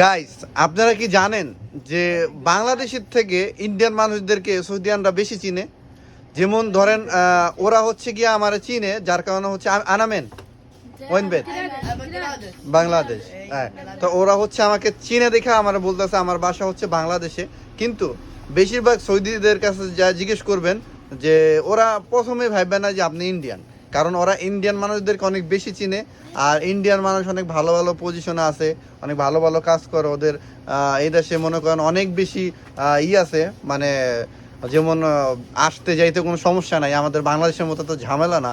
Guys, আপনারা কি জানেন যে বাংলাদেশের থেকে ইন্ডিয়ান মানুষদেরকে সৌদিয়ানরা বেশি চিনে? যেমন ধরেন ওরা হচ্ছে গিয়ে আমার চিনে, যার কারণে হচ্ছে আনামেন ওয়েনবেদ বাংলাদেশ। হ্যাঁ, তো ওরা হচ্ছে আমাকে চিনে দেখে আমার বলতেছে আমার বাসা হচ্ছে বাংলাদেশে। কিন্তু বেশিরভাগ সৌদিদের কাছে যা জিজ্ঞেস করবেন যে ওরা প্রথমে ভাববে না যে আপনি ইন্ডিয়ান, কারণ ওরা ইন্ডিয়ান মানুষদেরকে অনেক বেশি চিনে। আর ইন্ডিয়ান মানুষ অনেক ভালো ভালো পজিশনে আছে, অনেক ভালো ভালো কাজ করে। ওদের এই দেশে মনে করেন অনেক বেশি আছে, মানে যেমন আসতে যাইতে কোনো সমস্যা নাই, আমাদের বাংলাদেশের মতো তো ঝামেলা না,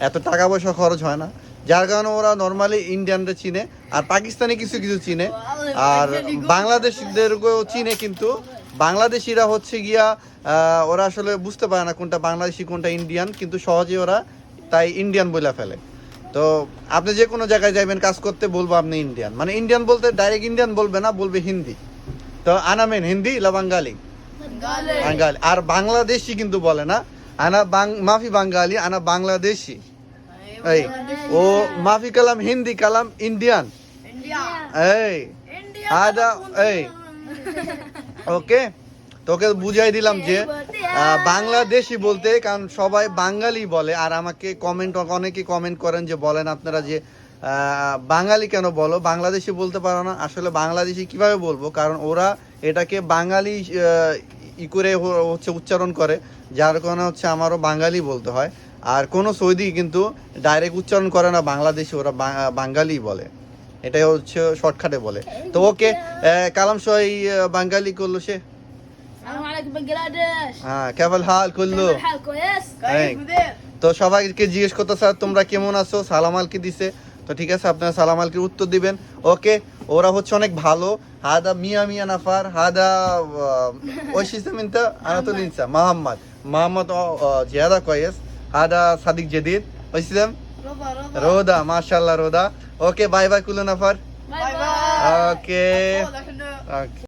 এত টাকা পয়সা খরচ হয় না, যার কারণে ওরা নর্মালি ইন্ডিয়ানরা চিনে। আর পাকিস্তানি কিছু কিছু চিনে, আর বাংলাদেশিদেরকেও চিনে। কিন্তু বাংলাদেশিরা হচ্ছে গিয়া ওরা আসলে বুঝতে পারে না কোনটা বাংলাদেশি কোনটা ইন্ডিয়ান, কিন্তু সহজে ওরা তাই ইন্ডিয়ান বলে ফেলে। তো আপনি যে কোনো জায়গায় যাবেন কাজ করতে, বলবো আপনি ইন্ডিয়ান, মানে ইন্ডিয়ান বলতে ডাইরেক্ট ইন্ডিয়ান বলবে না, বলবে হিন্দি। তো আনামেন হিন্দি লা বাঙালি, বাঙালি। আর বাংলাদেশি কিন্তু বলে না, আনা মাফি বাঙালি, আনা বাংলাদেশি। এই ও মাফি কালাম হিন্দি কালাম ইন্ডিয়ান। এই আদা এই ওকে, তোকে বুঝাই দিলাম যে বাংলাদেশি বলতে, কারণ সবাই বাঙালি বলে। আর আমাকে অনেকে কমেন্ট করেন যে বলেন আপনারা যে বাঙালি কেন বলো, বাংলাদেশি বলতে পারো না। আসলে বাংলাদেশি কিভাবে বলবো, কারণ ওরা এটাকে বাঙালি ই করে হচ্ছে উচ্চারণ করে, যার কারণে হচ্ছে আমারও বাঙালি বলতে হয়। আর কোনো সৌদি কিন্তু ডাইরেক্ট উচ্চারণ করে না বাংলাদেশি, ওরা বাঙালি বলে, এটাই হচ্ছে শর্টকাটে বলে। তো ওকে, কালাম সই বাঙালি করলো সে। হ্যাঁ, কেবল হাল করলো। তো সবাইকে জিজ্ঞেস করতে স্যার তোমরা কেমন আছো, সালাম আলকি দিছে। তো ঠিক আছে, আপনারা সালাম আলকির উত্তর দিবেন। ওকে, ওরা হচ্ছে অনেক ভালো। হাদা মিয়া মিয়া নাফার, হাদা ওইসিসমিনতা আনাতুলিনসা মোহাম্মদ জিয়াদা কয়েস, হাদা সাদিক জেদিদ ওইসিলাম রোদা, মাশাআল্লাহ রোদা। ওকে, বাই বাই কুল্লু নাফার। ওকে।